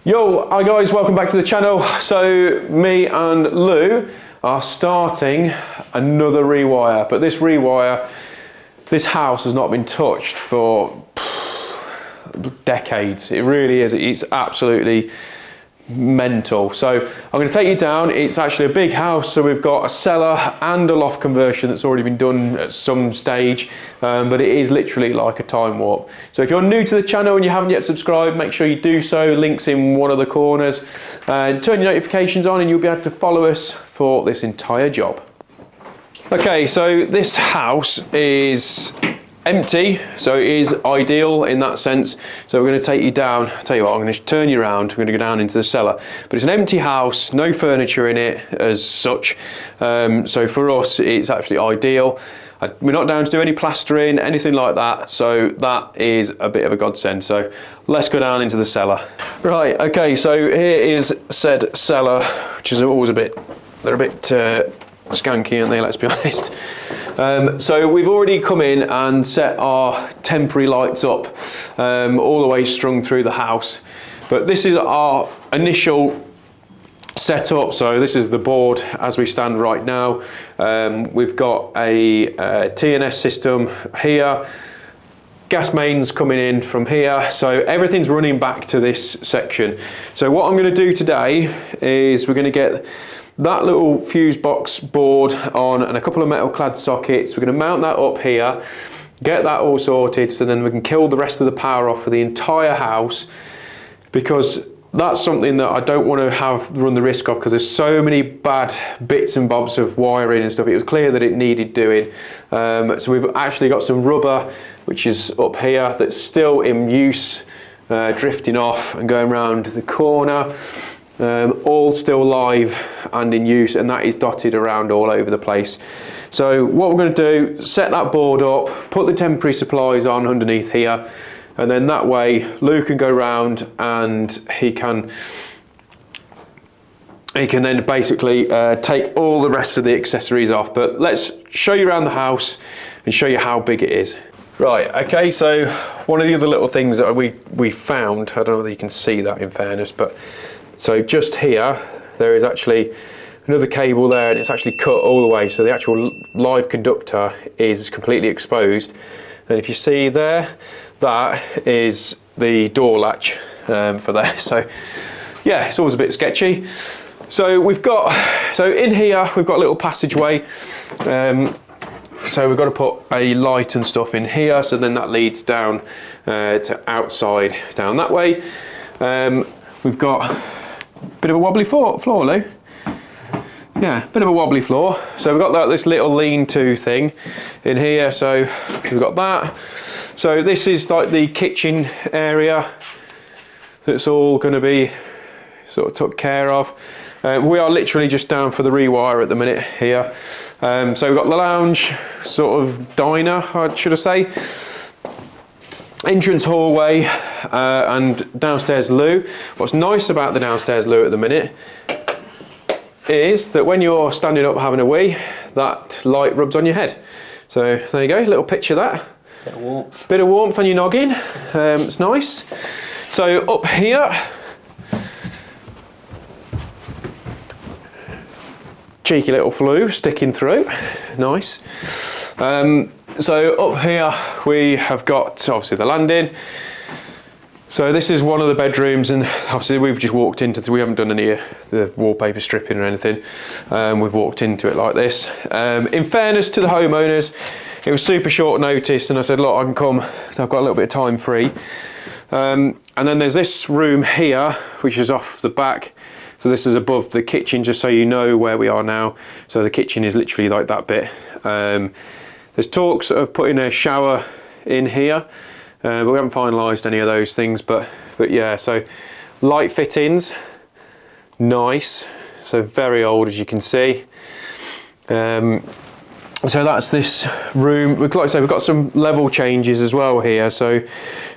Yo, hi guys, welcome back to the channel. So me and Lou are starting another rewire, but this rewire, this house has not been touched for decades. It really is. It's absolutely mental. So I'm going to take you down. It's actually a big house, so we've got a cellar and a loft conversion that's already been done at some stage, but it is literally like a time warp. So if you're new to the channel and you haven't yet subscribed, make sure you do so. Links in one of the corners, and turn your notifications on and you'll be able to follow us for this entire job. Okay, so this house is empty, so it is ideal in that sense. So we're going to take you down. I'll tell you what, I'm going to turn you around. We're going to go down into the cellar, but it's an empty house, no furniture in it as such. So for us, it's actually ideal. We're not down to do any plastering, anything like that. So that is a bit of a godsend. So let's go down into the cellar. Right, okay, so here is said cellar, which is always they're a bit skanky, aren't they, let's be honest. So we've already come in and set our temporary lights up, all the way strung through the house. But this is our initial setup. So this is the board as we stand right now. We've got a TNS system here. Gas mains coming in from here, so everything's running back to this section. So what I'm going to do today is we're going to get that little fuse box board on and a couple of metal clad sockets. We're going to mount that up here, get that all sorted, so then we can kill the rest of the power off for the entire house, because that's something that I don't want to run the risk of, because there's so many bad bits and bobs of wiring and stuff. It was clear that it needed doing. So we've actually got some rubber, which is up here, that's still in use, drifting off and going around the corner. All still live and in use, and that is dotted around all over the place. So what we're going to do, set that board up, put the temporary supplies on underneath here, and then that way Lou can go round and he can then basically take all the rest of the accessories off. But let's show you around the house and show you how big it is. Right, okay, so one of the other little things that we found, I don't know whether you can see that in fairness, but so just here, there is actually another cable there, and it's actually cut all the way, so the actual live conductor is completely exposed. And if you see there, that is the door latch for there. So yeah, it's always a bit sketchy. So in here, we've got a little passageway. So we've got to put a light and stuff in here, so then that leads down to outside, down that way. We've got a bit of a wobbly floor, Lou. Yeah, bit of a wobbly floor. So we've got this little lean-to thing in here, so we've got that. So this is like the kitchen area that's all going to be sort of took care of. We are literally just down for the rewire at the minute here. So we've got the lounge, sort of diner, should I say. Entrance hallway, and downstairs loo. What's nice about the downstairs loo at the minute is that when you're standing up having a wee, that light rubs on your head. So there you go, a little picture of that. Bit of warmth on your noggin. It's nice. So up here, cheeky little flue sticking through. Nice. So up here we have got obviously the landing. So this is one of the bedrooms, and obviously we've just walked into we haven't done any of the wallpaper stripping or anything. We've walked into it like this. In fairness to the homeowners, it was super short notice, and I said, look, I can come, I've got a little bit of time free. And then there's this room here, which is off the back. So this is above the kitchen, just so you know where we are now. So the kitchen is literally like that bit. There's talks of putting a shower in here, but we haven't finalised any of those things. But yeah, so light fittings, nice. So very old, as you can see. So that's this room. Like I say, we've got some level changes as well here. So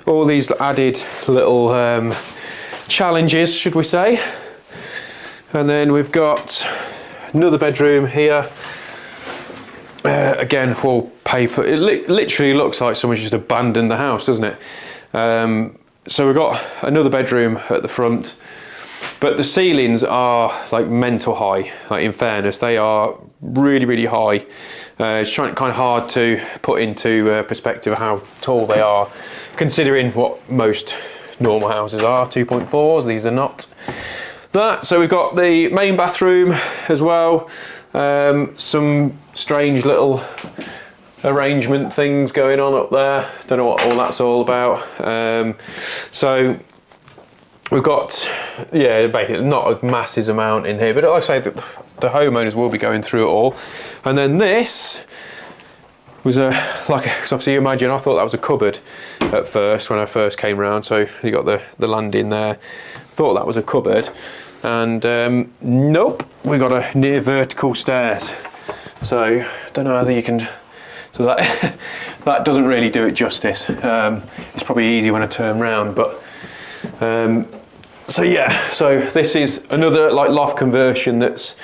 all these added little challenges, should we say. And then we've got another bedroom here. Again, wallpaper. It literally looks like someone's just abandoned the house, doesn't it? So we've got another bedroom at the front. but the ceilings are like mental high. Like, in fairness, they are really, really high. It's kind of hard to put into perspective of how tall they are, considering what most normal houses are, 2.4s. These are not that. So we've got the main bathroom as well. Some strange little arrangement things going on up there. Don't know what all that's all about. So we've got, yeah, basically not a massive amount in here, but like I say, the homeowners will be going through it all. And then this was cause obviously you imagine, I thought that was a cupboard at first when I first came round. So you got the landing there. Thought that was a cupboard, and nope, we got a near vertical stairs. So don't know whether you can. So that that doesn't really do it justice. It's probably easy when I turn round, but. So yeah, so this is another like loft conversion that's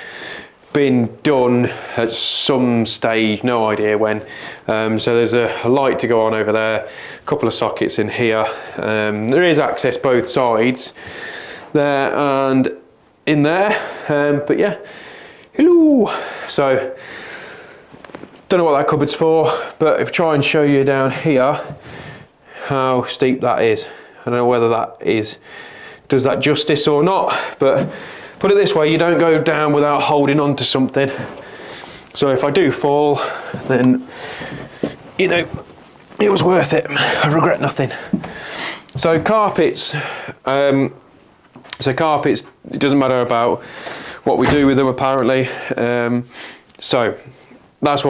been done at some stage, no idea when. So there's a light to go on over there, a couple of sockets in here. There is access both sides there and in there, but yeah, hello. So don't know what that cupboard's for, but if I try and show you down here how steep that is. I don't know whether that does that justice or not, but put it this way, you don't go down without holding on to something. So if I do fall, then, you know, it was worth it. I regret nothing. So carpets, it doesn't matter about what we do with them apparently. So that's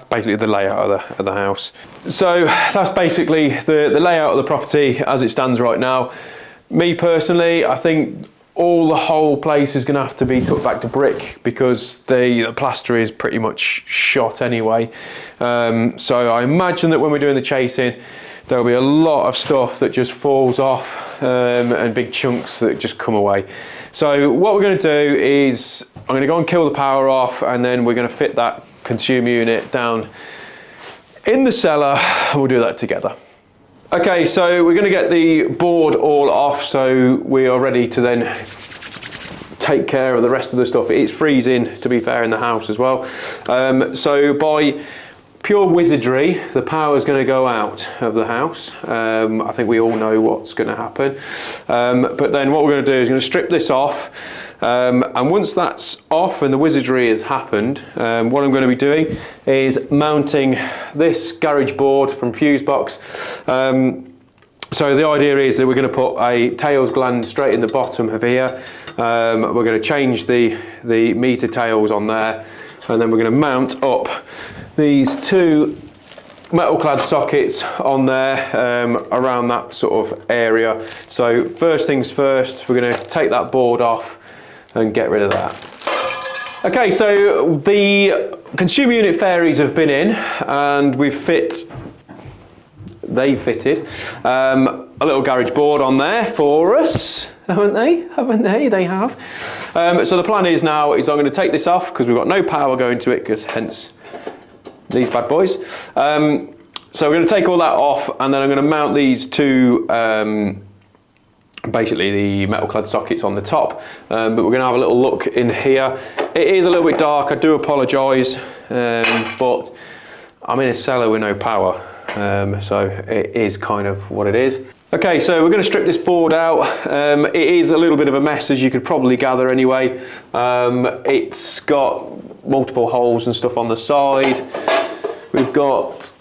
basically the layout of the house. So that's basically the layout of the property as it stands right now. Me personally, I think the whole place is going to have to be took back to brick because the plaster is pretty much shot anyway. So I imagine that when we're doing the chasing, there'll be a lot of stuff that just falls off and big chunks that just come away. So what we're going to do is I'm going to go and kill the power off, and then we're going to fit that consumer unit down in the cellar, and we'll do that together. Okay, so we're going to get the board all off, so we are ready to then take care of the rest of the stuff. It's freezing, to be fair, in the house as well. So by pure wizardry, the power is going to go out of the house. I think we all know what's going to happen. But then what we're going to do is going to strip this off. And once that's off and the wizardry has happened, what I'm going to be doing is mounting this garage board from Fusebox. So the idea is that we're going to put a tails gland straight in the bottom of here. We're going to change the meter tails on there, and then we're going to mount up these two metal clad sockets on there around that sort of area. So first things first, we're going to take that board off and get rid of that. Okay, so the consumer unit fairies have been in, and they fitted a little garage board on there for us, haven't they? They have. So the plan is now I'm going to take this off because we've got no power going to it, because hence these bad boys. So we're going to take all that off, and then I'm going to mount these two basically the metal clad sockets on the top, but we're going to have a little look in here. It is a little bit dark, I do apologise, but I'm in a cellar with no power, so it is kind of what it is. Okay, so we're going to strip this board out. It is a little bit of a mess, as you could probably gather anyway. It's got multiple holes and stuff on the side. We've got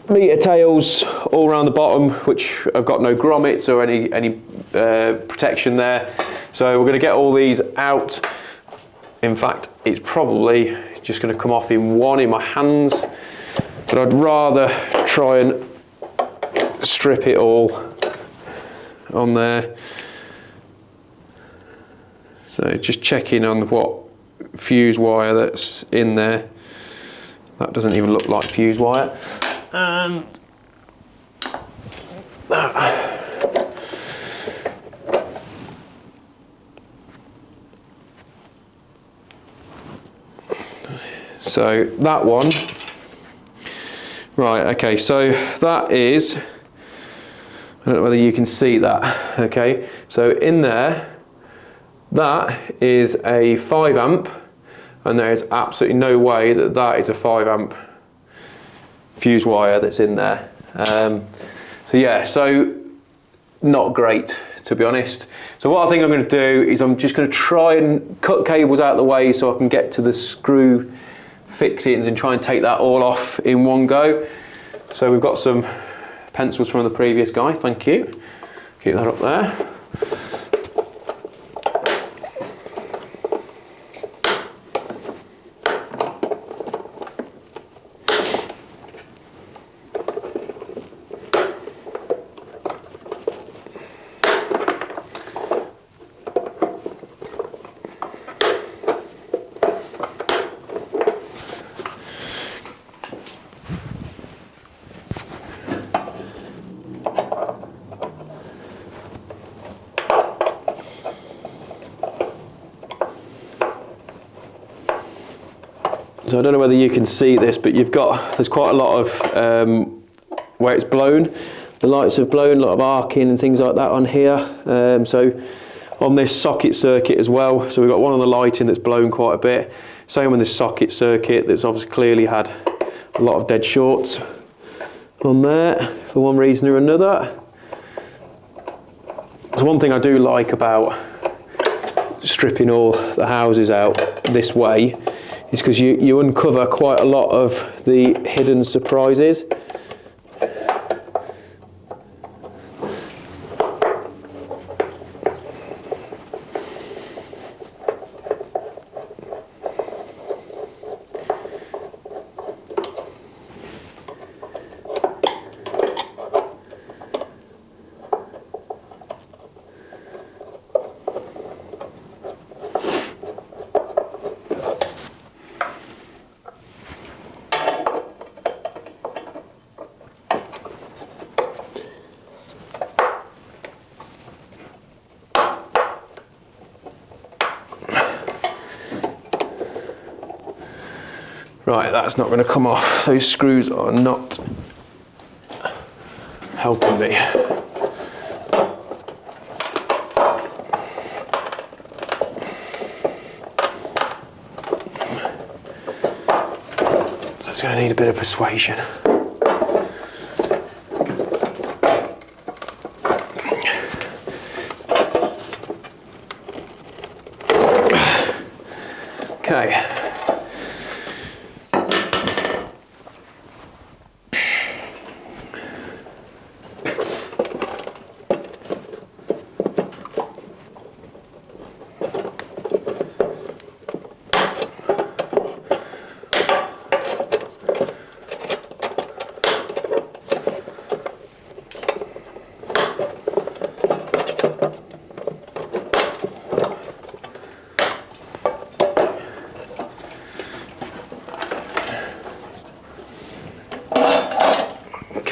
meter tails all around the bottom, which have got no grommets or any protection there. So we're going to get all these out. In fact, it's probably just going to come off in one in my hands, but I'd rather try and strip it all on there. So just checking on what fuse wire that's in there. That doesn't even look like fuse wire. And that. So that one, right, okay, so that is, I don't know whether you can see that, okay, so in there That is a 5 amp, and there is absolutely no way that that is a 5 amp fuse wire that's in there. So yeah, so not great, to be honest. So what I think I'm going to do is I'm just going to try and cut cables out of the way so I can get to the screw fixings and try and take that all off in one go. So we've got some pencils from the previous guy, thank you. Keep that up there. So I don't know whether you can see this, but there's quite a lot of where it's blown. The lights have blown, a lot of arcing and things like that on here. So on this socket circuit as well, so we've got one on the lighting that's blown quite a bit. Same on this socket circuit that's obviously clearly had a lot of dead shorts on there for one reason or another. So one thing I do like about stripping all the houses out this way is because you uncover quite a lot of the hidden surprises. Right, that's not going to come off. Those screws are not helping me. That's going to need a bit of persuasion. Okay.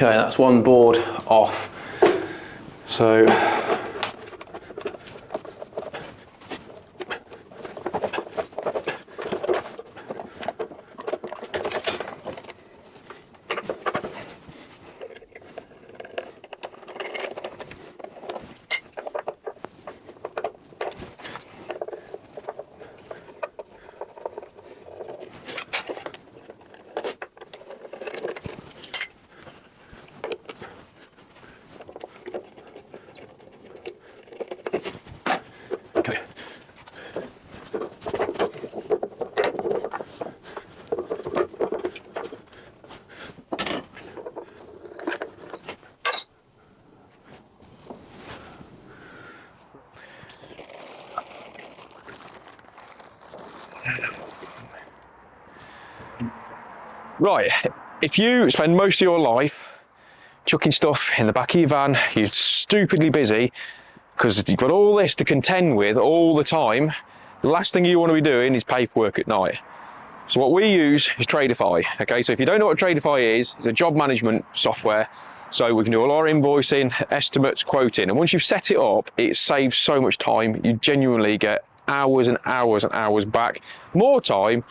Okay, that's one board off. So okay. Right, if you spend most of your life chucking stuff in the back of your van, you're stupidly busy because you've got all this to contend with all the time, the last thing you want to be doing is paperwork at night. So what we use is Tradeify. Okay, so if you don't know what Tradeify is, it's a job management software. So we can do all our invoicing, estimates, quoting, and once you've set it up, it saves so much time. You genuinely get hours and hours and hours back, more time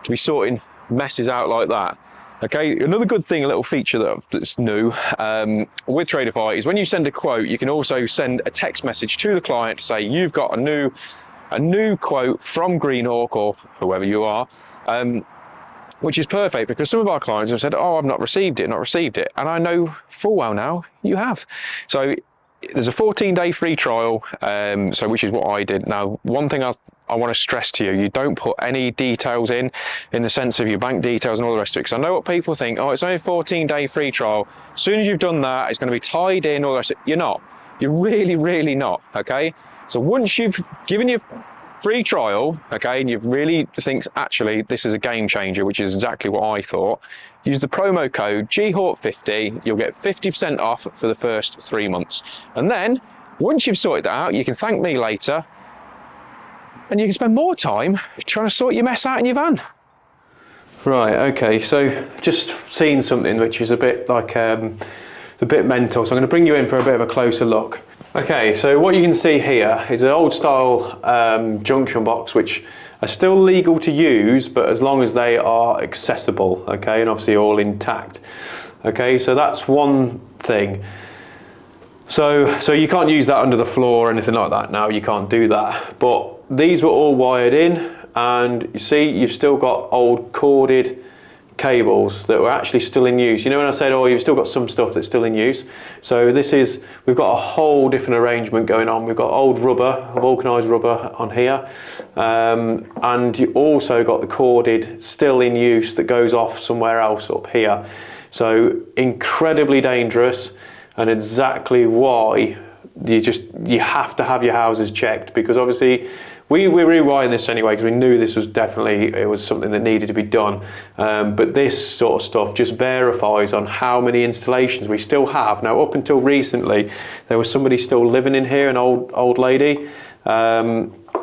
to be sorting messes out like that. Okay, another good thing, a little feature that's new with Tradeify is when you send a quote, you can also send a text message to the client to say you've got a new a new quote from Greenhawk or whoever you are, which is perfect because some of our clients have said, oh, I've not received it, and I know full well now you have. So there's a 14-day free trial, which is what I did. Now, one thing I want to stress to you, you don't put any details in the sense of your bank details and all the rest of it, because I know what people think, oh, it's only a 14-day free trial. As soon as you've done that, it's going to be tied in, all the rest of it. You're not. You're really, really not, okay? So once you've given your free trial, okay, and you've really think, actually, this is a game changer, which is exactly what I thought, use the promo code GHawk50, you'll get 50% off for the first 3 months. And then, once you've sorted that out, you can thank me later, and you can spend more time trying to sort your mess out in your van. Right, okay, so just seen something which is a bit like, it's a bit mental, so I'm going to bring you in for a bit of a closer look. Okay, so what you can see here is an old style junction box which are still legal to use, but as long as they are accessible, okay, and obviously all intact. Okay, so that's one thing. So you can't use that under the floor or anything like that now, you can't do that. But these were all wired in, and you see you've still got old corded cables that were actually still in use. You know when I said, oh, you've still got some stuff that's still in use? So we've got a whole different arrangement going on. We've got old rubber, vulcanized rubber on here, and you also got the corded still in use that goes off somewhere else up here. So incredibly dangerous, and exactly why you have to have your houses checked, because obviously we're rewiring this anyway because we knew this was it was something that needed to be done. But this sort of stuff just verifies on how many installations we still have. Now, up until recently, there was somebody still living in here, an old lady,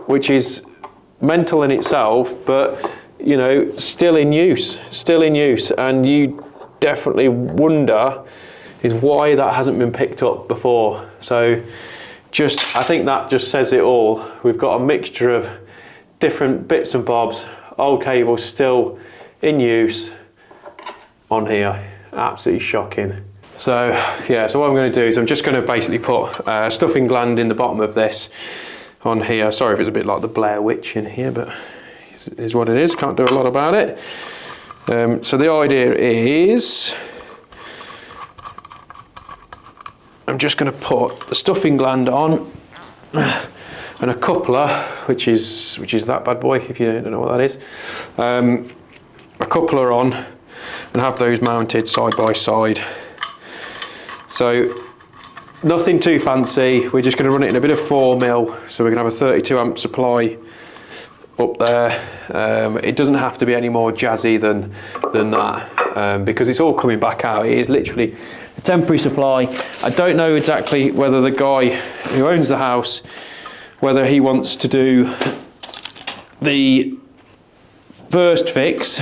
which is mental in itself, but you know, still in use. And you definitely wonder is why that hasn't been picked up before. So I think that just says it all. We've got a mixture of different bits and bobs, old cables still in use on here. Absolutely shocking. So yeah, so what I'm going to do is I'm just going to basically put a stuffing gland in the bottom of this on here. Sorry if it's a bit like the Blair Witch in here, but it is what it is. Can't do a lot about it. So the idea is I'm just going to put the stuffing gland on and a coupler, which is that bad boy, if you don't know what that is. A coupler on and have those mounted side by side. So nothing too fancy. We're just going to run it in a bit of 4mm, so we're going to have a 32 amp supply up there. It doesn't have to be any more jazzy than that, because it's all coming back out. It is literally a temporary supply. I don't know exactly whether the guy who owns the house, whether he wants to do the first fix,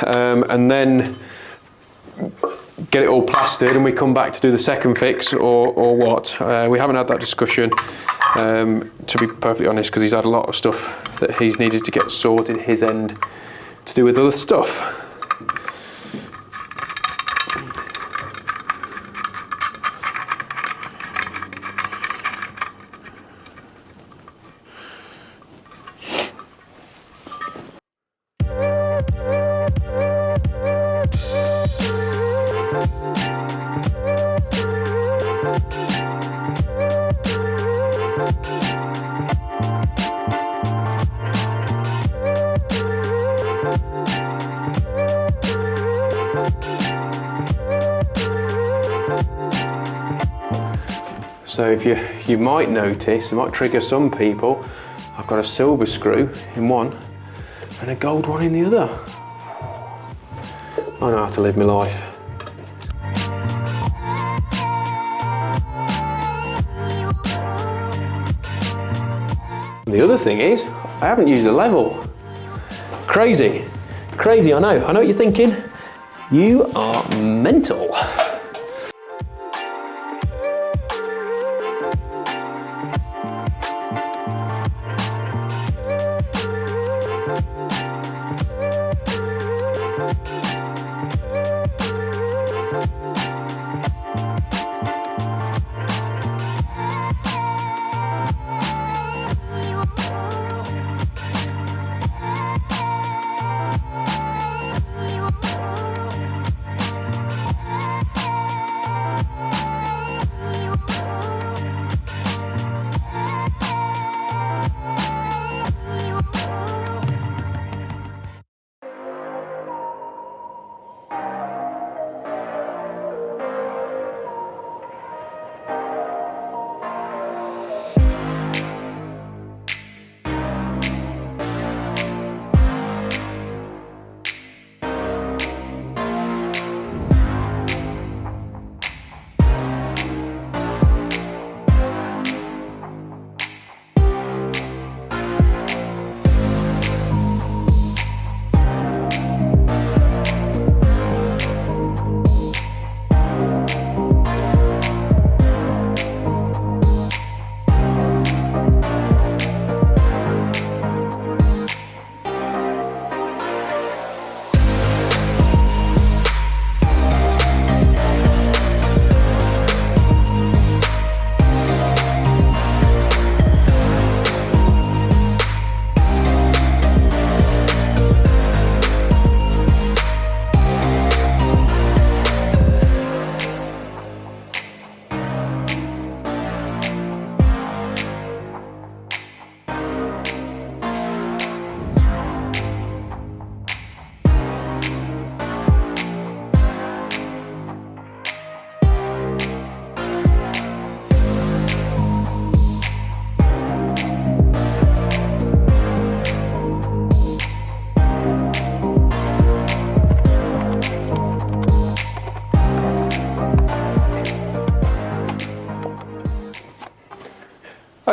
and then get it all plastered and we come back to do the second fix, or what. We haven't had that discussion, to be perfectly honest, because he's had a lot of stuff that he's needed to get sorted his end to do with other stuff. So if you might notice, it might trigger some people, I've got a silver screw in one and a gold one in the other. I know how to live my life. And the other thing is, I haven't used a level. Crazy, I know what you're thinking. You are mental.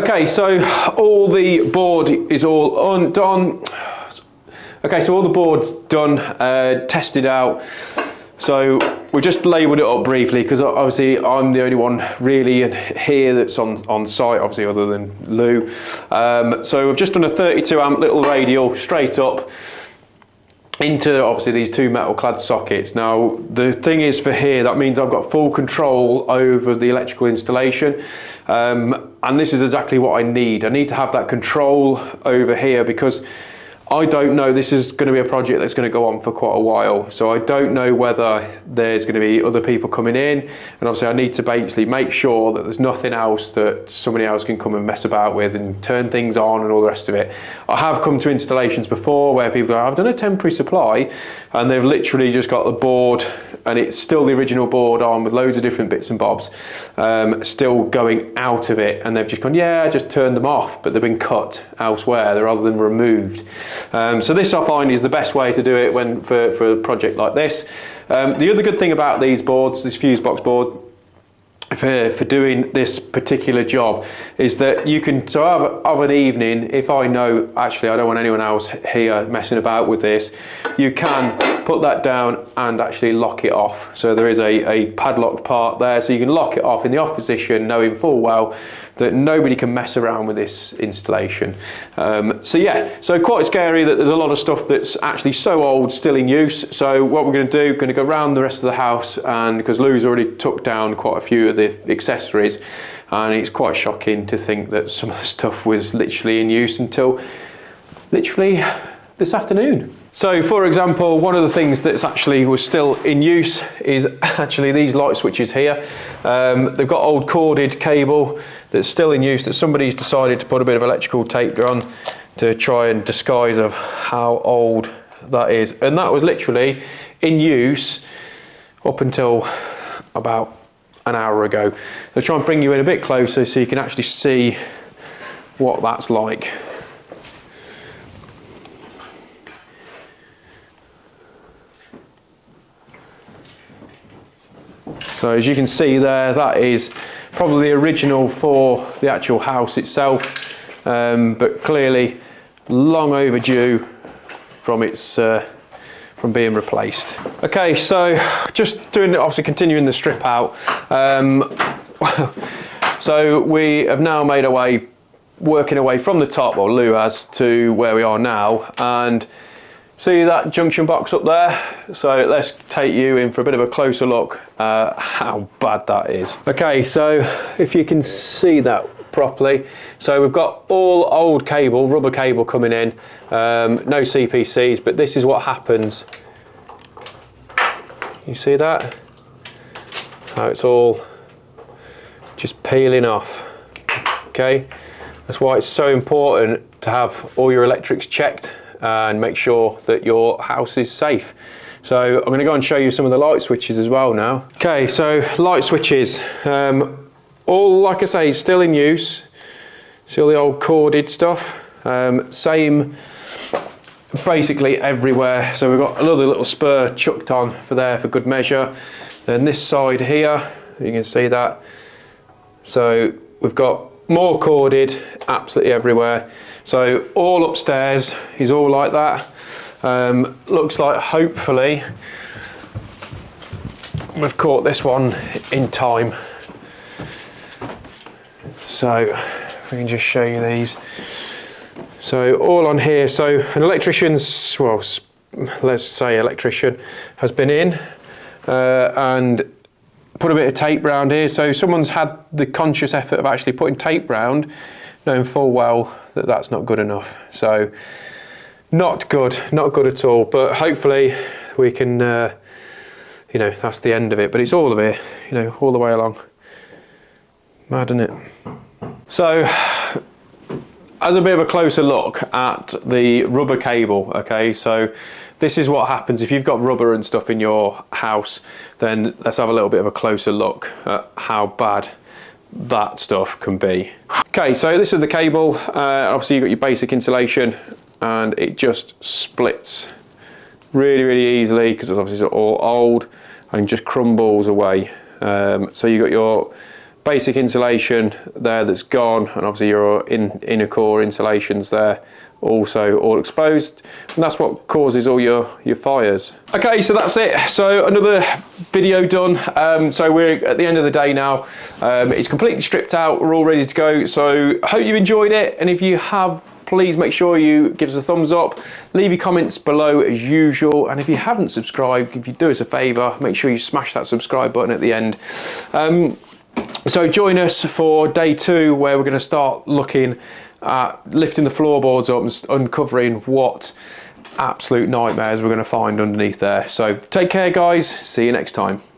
Okay, so all the board is all undone. Okay, so all the board's done, tested out. So we just labelled it up briefly because obviously I'm the only one really here that's on site, obviously other than Lou. So we've just done a 32 amp little radial straight up into obviously these two metal clad sockets. Now the thing is for here, that means I've got full control over the electrical installation. And this is exactly what I need. I need to have that control over here because I don't know, this is going to be a project that's going to go on for quite a while. So I don't know whether there's going to be other people coming in. And obviously I need to basically make sure that there's nothing else that somebody else can come and mess about with and turn things on and all the rest of it. I have come to installations before where people go, I've done a temporary supply, and they've literally just got the board and it's still the original board on with loads of different bits and bobs, still going out of it. And they've just gone, yeah, I just turned them off, but they've been cut elsewhere rather than removed. So this I find is the best way to do it for a project like this. The other good thing about these boards, this fuse box board, for doing this particular job is that you can, so of an evening, if I know actually I don't want anyone else here messing about with this, you can put that down and actually lock it off. So there is a padlock part there, so you can lock it off in the off position, knowing full well that nobody can mess around with this installation. So yeah, so quite scary that there's a lot of stuff that's actually so old still in use. So what we're going to do, going to go around the rest of the house, and because Lou's already took down quite a few of the accessories, and it's quite shocking to think that some of the stuff was literally in use until literally this afternoon. So for example, one of the things that's actually was still in use is actually these light switches here. They've got old corded cable that's still in use that somebody's decided to put a bit of electrical tape on to try and disguise of how old that is. And that was literally in use up until about an hour ago. So try and bring you in a bit closer so you can actually see what that's like. So as you can see there, that is probably the original for the actual house itself, but clearly long overdue from its from being replaced. Okay, so just doing, obviously continuing the strip out. So we have now made our way, working our way from the top, or Lou has, to where we are now, and see that junction box up there? So let's take you in for a bit of a closer look at how bad that is. Okay, so if you can see that properly, so we've got all old cable, rubber cable coming in, no CPCs, but this is what happens. You see that? How it's all just peeling off. Okay, that's why it's so important to have all your electrics checked and make sure that your house is safe. So I'm going to go and show you some of the light switches as well now. Okay, so light switches, all, like I say, still in use. See all the old corded stuff, same basically everywhere. So we've got another little spur chucked on for there for good measure. Then this side here, you can see that. So we've got more corded absolutely everywhere. So all upstairs is all like that. Looks like hopefully we've caught this one in time. So if we can just show you these. So all on here, so an electrician's, well, let's say electrician has been in and put a bit of tape round here. So someone's had the conscious effort of actually putting tape round, knowing full well that that's not good enough. So not good at all, but hopefully we can, you know, that's the end of it, but it's all of it, you know, all the way along. Mad, isn't it? So as a bit of a closer look at the rubber cable, okay, so this is what happens if you've got rubber and stuff in your house. Then let's have a little bit of a closer look at how bad that stuff can be. Okay, so this is the cable. Obviously you've got your basic insulation and it just splits really easily because it's obviously all old and just crumbles away. So you've got your basic insulation there that's gone, and obviously your inner core insulations there also all exposed, and that's what causes all your fires. Okay, so that's it. So another video done. So we're at the end of the day now. It's completely stripped out, we're all ready to go. So I hope you've enjoyed it, and if you have, please make sure you give us a thumbs up, leave your comments below as usual, and if you haven't subscribed, if you do us a favour, make sure you smash that subscribe button at the end. So join us for day 2, where we're going to start looking at lifting the floorboards up and uncovering what absolute nightmares we're going to find underneath there. So take care, guys, see you next time.